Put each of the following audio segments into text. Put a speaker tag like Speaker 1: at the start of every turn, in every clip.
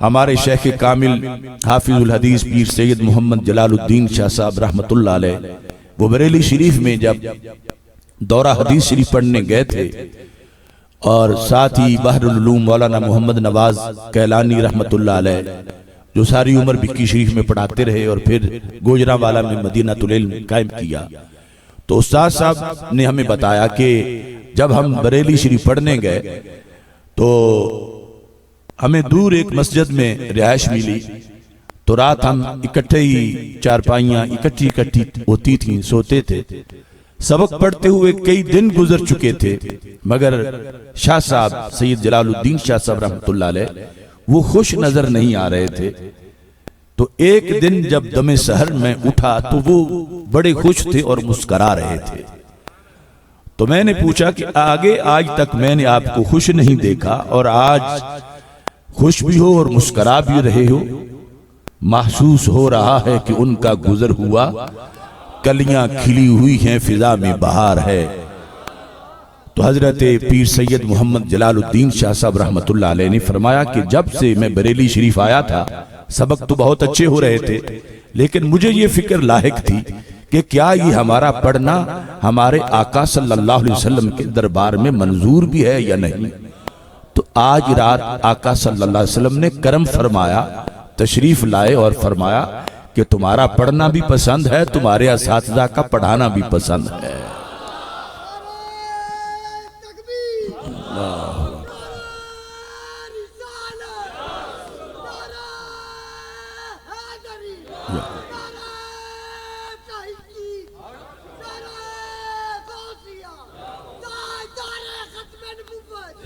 Speaker 1: ہمارے شیخ کامل حافظ الحدیث پیر سید محمد جلال الدین شاہ صاحب رحمت اللہ علیہ وہ بریلی شریف میں جب دورہ حدیث شریف پڑھنے گئے تھے اور ساتھ ہی بحر العلوم مولانا محمد نواز کیلانی رحمت اللہ علیہ جو ساری عمر بکی شریف میں پڑھاتے رہے اور پھر گوجرانوالہ میں مدینہ العلم قائم کیا، تو استاد صاحب نے ہمیں بتایا کہ جب ہم بریلی شریف پڑھنے گئے تو ہمیں دور ایک مسجد میں رہائش ملی، تو رات ہم اکٹھے ہی چارپائیاں اکٹھی ہوتی تھیں، سوتے تھے۔ سبق پڑھتے ہوئے کئی دن گزر چکے تھے مگر شاہ صاحب سید جلال الدین شاہ صاحب رحمت اللہ علیہ وہ خوش نظر نہیں آ رہے تھے۔ تو ایک دن جب دم سحر میں اٹھا تو وہ بڑے خوش تھے اور مسکرا رہے تھے۔ تو میں نے پوچھا کہ آگے آج تک میں نے آپ کو خوش نہیں دیکھا اور آج خوش بھی ہو اور مسکرا بھی رہے ہو، محسوس ہو رہا ہے کہ ان کا گزر ہوا، کلیاں کھلی ہوئی ہیں فضا میں بہار ہے۔ تو حضرت پیر سید محمد جلال الدین شاہ صاحب رحمت اللہ علیہ نے فرمایا کہ جب سے میں بریلی شریف آیا تھا سبق تو بہت اچھے ہو رہے تھے، لیکن مجھے یہ فکر لاحق تھی کہ کیا یہ ہمارا پڑھنا ہمارے آقا صلی اللہ علیہ وسلم کے دربار میں منظور بھی ہے یا نہیں۔ تو آج رات آقا صلی اللہ علیہ وسلم نے کرم فرمایا، تشریف لائے اور فرمایا کہ تمہارا پڑھنا بھی پسند ہے، تمہارے اساتذہ کا پڑھانا بھی پسند ہے۔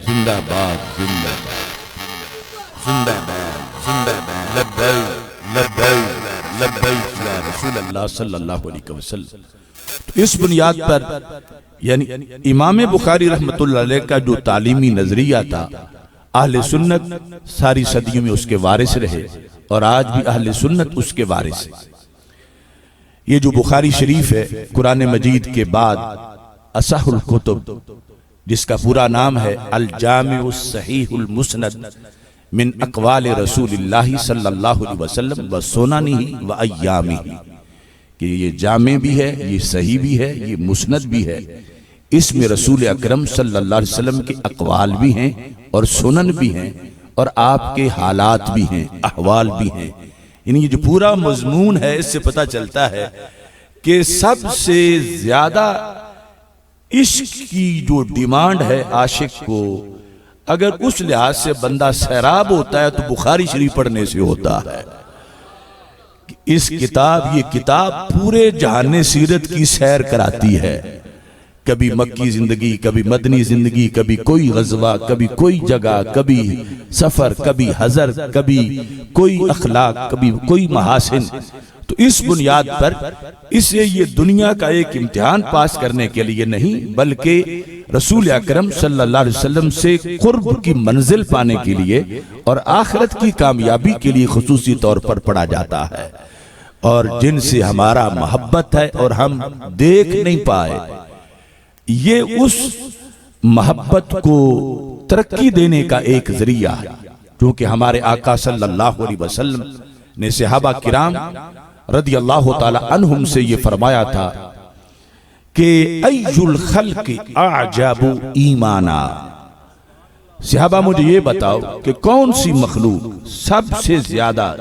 Speaker 1: زندہ باد زندہ باد زندہ باد زندہ باد لبیک لبیک لبیک یا رسول اللہ صلی اللہ علیہ وسلم۔ اس بنیاد پر یعنی امام بخاری رحمت اللہ علیہ کا جو تعلیمی نظریہ تھا، اہل سنت ساری صدیوں میں اس کے وارث رہے اور آج بھی اہل سنت اس کے وارث ہے۔ یہ جو بخاری شریف ہے قرآن مجید کے بعد اصح الکتب، جس کا پورا نام ہے الجامع الصحیح المسند من اقوال رسول اللہ صلی اللہ علیہ وسلم و سننہ و ایامہ، کہ یہ جامع بھی ہے، یہ صحیح بھی ہے، یہ مسند بھی ہے۔ اس میں رسول اکرم صلی اللہ علیہ وسلم کے اقوال بھی ہیں اور سنن بھی ہیں اور آپ کے حالات بھی ہیں، احوال بھی ہیں۔ یعنی یہ جو پورا مضمون ہے اس سے پتہ چلتا ہے کہ سب سے زیادہ عشق کی جو ڈیمانڈ ہے عاشق کو، اگر اس لحاظ سے بندہ سیراب ہوتا ہے تو بخاری شریف پڑھنے سے ہوتا ہے۔ یہ کتاب پورے جہان سیرت کی سیر کراتی ہے، کبھی مکی زندگی، کبھی مدنی زندگی، کبھی کوئی غزوہ، کبھی کوئی جگہ، کبھی سفر، کبھی حضر، کبھی کوئی اخلاق، کبھی کوئی محاسن۔ تو اس بنیاد پر اسے یہ دنیا کا ایک امتحان پاس کرنے کے لیے نہیں بلکہ رسول اکرم صلی اللہ علیہ وسلم سے قرب کی منزل پانے کے لیے اور آخرت کی کامیابی کے لیے خصوصی طور پر پڑھا جاتا ہے، اور جن سے ہمارا محبت ہے اور ہم دیکھ نہیں پائے، یہ اس محبت کو ترقی دینے کا ایک ذریعہ ہے، کیونکہ ہمارے آقا صلی اللہ علیہ وسلم نے صحابہ کرام رضی اللہ تعالی عنہم سے یہ فرمایا تھا کہ ای الخلق اعجب ایمانا، صحابہ مجھے یہ بتاؤ کہ کون سی مخلوق سب سے زیادہ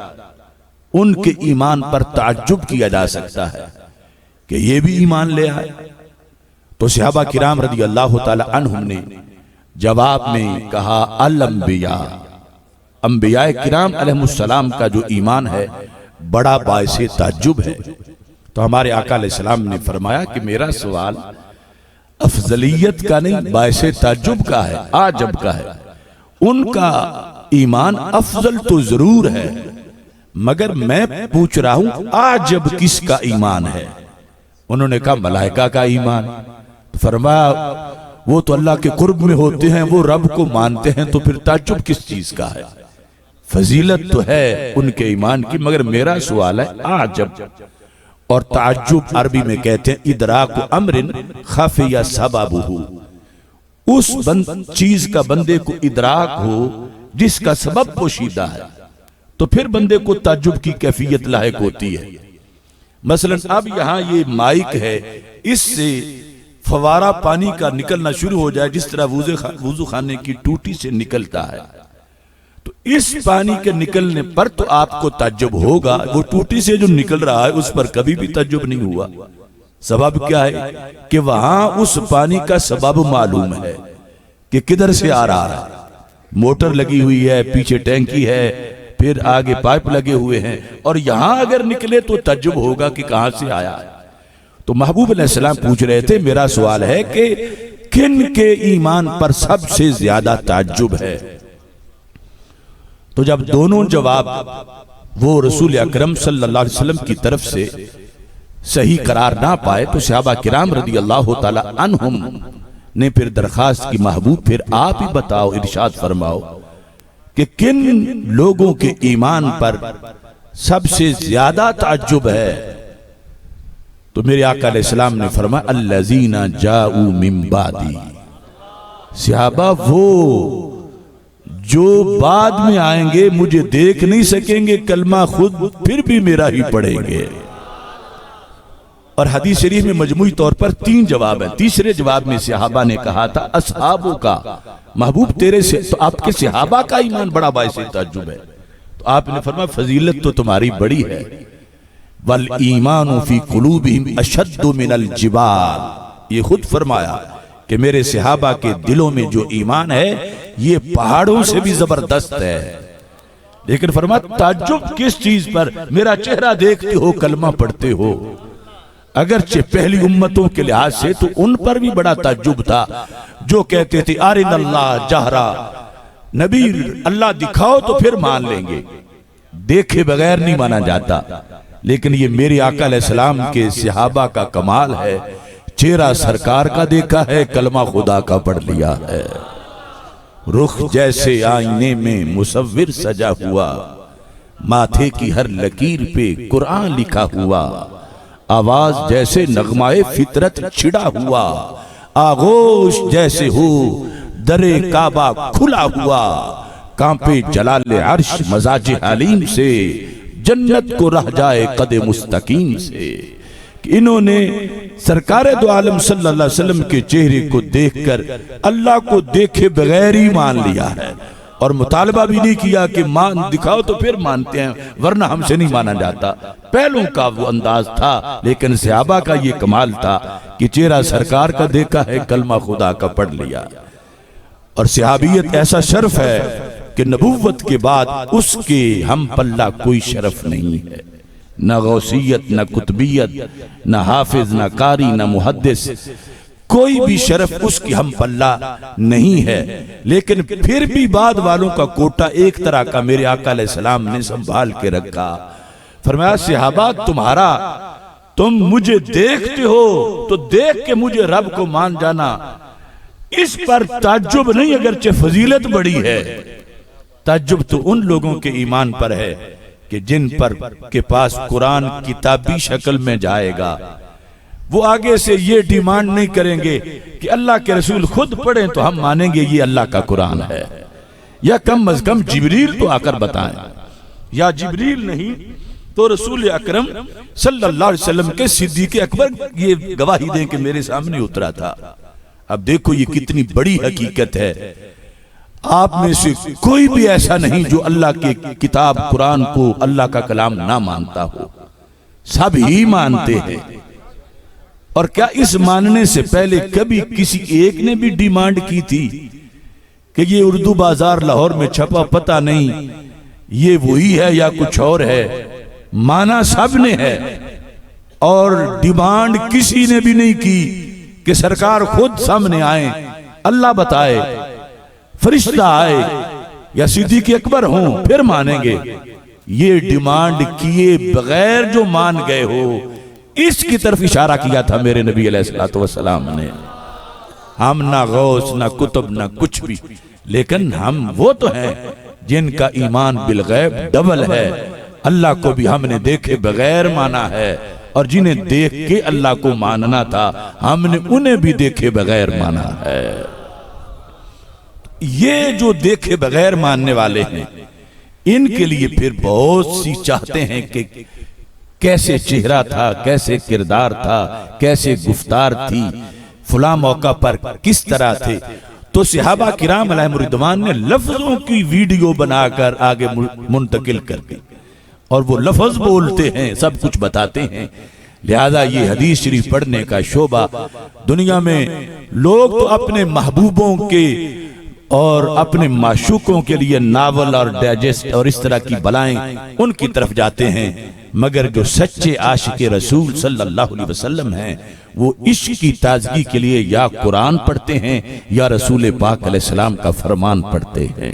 Speaker 1: ان کے ایمان پر تعجب کیا جا سکتا ہے کہ یہ بھی ایمان لے آئے۔ تو صحابہ کرام رضی اللہ تعالی عنہم نے جواب میں کہا الانبیاء، انبیاء کرام علیہ السلام کا جو ایمان ہے بڑا باعث تعجب ہے۔ تو ہمارے آقا علیہ السلام نے فرمایا کہ میرا سوال افضلیت کا نہیں، باعث تعجب کا ہے، عجب کا ہے۔ ان کا ایمان افضل تو ضرور ہے مگر میں پوچھ رہا ہوں عجب کس کا ایمان ہے؟ انہوں نے کہا ملائکہ کا ایمان۔ فرمایا وہ تو اللہ کے قرب میں ہوتے ہیں، وہ رب کو مانتے ہیں، تو پھر تعجب کس چیز کا ہے؟ فضیلت تو ہے ان کے ایمان کی، مگر میرا سوال ہے عجب۔ اور تعجب عربی میں کہتے ہیں ادراک امر خفی سببہ، اس چیز کا بندے کو ادراک ہو جس کا سبب پوشیدہ ہے۔ تو پھر بندے کو تعجب کی کیفیت لاحق ہوتی ہے۔ مثلا اب یہاں یہ مائک ہے، اس سے فوارہ پانی کا نکلنا شروع ہو جائے جس طرح وضو خانے کی ٹوٹی سے نکلتا ہے، تو اس پانی کے نکلنے پر تو آپ کو تعجب ہوگا، وہ ٹوٹی سے جو نکل رہا ہے اس پر کبھی بھی تعجب نہیں ہوا۔ سبب کیا ہے کہ وہاں اس پانی کا سبب معلوم ہے کہ کدھر سے آ رہا ہے، موٹر لگی ہوئی ہے، پیچھے ٹینکی ہے، پھر آگے پائپ لگے ہوئے ہیں، اور یہاں اگر نکلے تو تعجب ہوگا کہ کہاں سے آیا ہے۔ تو محبوب علیہ السلام پوچھ رہے تھے، میرا سوال ہے کہ کن کے ایمان پر سب سے زیادہ تعجب ہے؟ تو جب دونوں جواب وہ رسول اکرم صلی اللہ علیہ وسلم کی طرف سے صحیح قرار نہ پائے تو صحابہ کرام رضی اللہ تعالی عنہم نے پھر درخواست کی، محبوب پھر آپ ہی بتاؤ، ارشاد فرماؤ کہ کن لوگوں کے ایمان پر سب سے زیادہ تعجب ہے؟ تو میرے آقا علیہ السلام نے فرمایا الذین جاؤوا من بعدی، صحابہ وہ جو بعد میں آئیں گے، مجھے دیکھ نہیں سکیں گے، کلمہ خود پھر بھی میرا ہی پڑھیں گے۔ اور حدیث شریف میں مجموعی طور پر 3 جواب ہیں۔ تیسرے جواب میں صحابہ نے کہا تھا اصحابوں کا، محبوب تیرے سے تو آپ کے صحابہ کا ایمان بڑا باعث تعجب ہے، تو آپ نے فرمایا فضیلت تو تمہاری بڑی ہے، والایمان فی قلوبہم اشد من الجبال، یہ خود فرمایا کہ میرے صحابہ کے دلوں میں جو ایمان ہے یہ پہاڑوں سے بھی زبردست ہے۔ لیکن فرمایا تعجب کس چیز پر؟ میرا چہرہ دیکھتے ہو، کلمہ پڑھتے ہو۔ اگرچہ پہلی امتوں کے لحاظ سے تو ان پر بھی بڑا تعجب تھا، جو کہتے تھے ارنا اللہ جہرا، نبی اللہ دکھاؤ تو پھر مان لیں گے، دیکھے بغیر نہیں مانا جاتا۔ لیکن یہ میرے آقا علیہ السلام کے صحابہ کا کمال ہے، چہرہ سرکار کا دیکھا ہے، کلمہ خدا کا پڑھ لیا ہے۔ رخ جیسے آئینے میں مصور سجا ہوا، ماتھے کی ہر لکیر پہ قرآن لکھا ہوا، آواز جیسے نغمہ فطرت چھڑا ہوا، آغوش جیسے ہو در کعبہ کھلا ہوا، کانپے جلال عرش مزاج حلیم سے، جنت کو رہ جائے قد مستقیم سے۔ کہ انہوں نے سرکار دو عالم صلی اللہ علیہ وسلم کے چہرے کو دیکھ کر اللہ کو دیکھے بغیر ہی مان لیا ہے، اور مطالبہ بھی نہیں کیا کہ مان دکھاؤ تو پھر مانتے ہیں، ورنہ ہم سے نہیں مانا جاتا۔ پہلوں کا وہ انداز تھا، لیکن صحابہ کا یہ کمال تھا کہ چہرہ سرکار کا دیکھا ہے، کلمہ خدا کا پڑھ لیا۔ اور صحابیت ایسا شرف ہے کہ نبوت کے بعد اس کے ہم پلہ کوئی شرف نہیں ہے، نہ غوثیت، نہ قطبیت، نہ حافظ، نہ قاری، نہ محدث، کوئی بھی شرف اس کی ہم پلہ نہیں ہے۔ لیکن پھر بھی بعد والوں کا کوٹا ایک طرح کا میرے آقا علیہ السلام نے سنبھال کے رکھا۔ فرمایا صحابہ تمہارا، تم مجھے دیکھتے ہو تو دیکھ کے مجھے رب کو مان جانا، اس پر تعجب نہیں، اگرچہ فضیلت بڑی ہے۔ تعجب تو ان لوگوں کے ایمان پر ہے کہ جن پر کے پاس قرآن کتابی شکل میں جائے گا، وہ آگے سے یہ ڈیمانڈ نہیں کریں گے کہ اللہ کے رسول خود پڑھیں تو ہم مانیں گے یہ اللہ کا قرآن ہے، یا کم از کم جبریل تو آ کر بتائیں، یا جبریل نہیں تو رسول اکرم صلی اللہ علیہ وسلم کے صدیق اکبر یہ گواہی دیں کہ میرے سامنے اترا تھا۔ اب دیکھو یہ کتنی بڑی حقیقت ہے، آپ میں سے کوئی بھی ایسا نہیں جو اللہ کے کتاب قرآن کو اللہ کا کلام نہ مانتا ہو، سب ہی مانتے ہیں۔ اور کیا اس ماننے سے پہلے کبھی کسی ایک نے بھی ڈیمانڈ کی تھی کہ یہ اردو بازار لاہور میں چھپا پتہ نہیں یہ وہی ہے یا کچھ اور ہے؟ مانا سب نے ہے، اور ڈیمانڈ کسی نے بھی نہیں کی کہ سرکار خود سامنے آئیں، اللہ بتائے، فرشتہ آئے یا صدیق اکبر ہوں پھر مانیں گے۔ یہ ڈیمانڈ کیے بغیر جو مان گئے ہو، اس کی طرف اشارہ کیا تھا میرے نبی علیہ السلام نے۔ ہم نہ غوث نہ کتب نہ کچھ بھی، لیکن ہم وہ تو ہیں جن کا ایمان بالغیب ڈبل ہے۔ اللہ کو بھی ہم نے دیکھے بغیر مانا ہے، اور جنہیں دیکھ کے اللہ کو ماننا تھا ہم نے انہیں بھی دیکھے بغیر مانا ہے۔ یہ جو دیکھے بغیر ماننے والے ہیں، ان کے لیے پھر بہت سی چاہتے ہیں کہ کیسے چہرہ تھا، کیسے کردار تھا، کیسے گفتار تھی، فلاں موقع پر کس طرح تھے. تو صحابہ کرام علیہم الرضوان نے لفظوں کی ویڈیو بنا کر آگے منتقل کر دی، اور وہ لفظ بولتے ہیں، سب کچھ بتاتے ہیں. لہذا یہ حدیث شریف پڑھنے کا شعبہ دنیا میں لوگ تو اپنے محبوبوں کے اور اپنے معشوقوں کے لیے ناول اور ڈائجسٹ اور اس طرح کی بلائیں ان کی طرف جاتے ہیں، مگر جو سچے عاشق رسول صلی اللہ علیہ وسلم ہیں وہ عشق کی تازگی کے لیے یا قرآن پڑھتے ہیں یا رسول پاک علیہ السلام کا فرمان پڑھتے ہیں.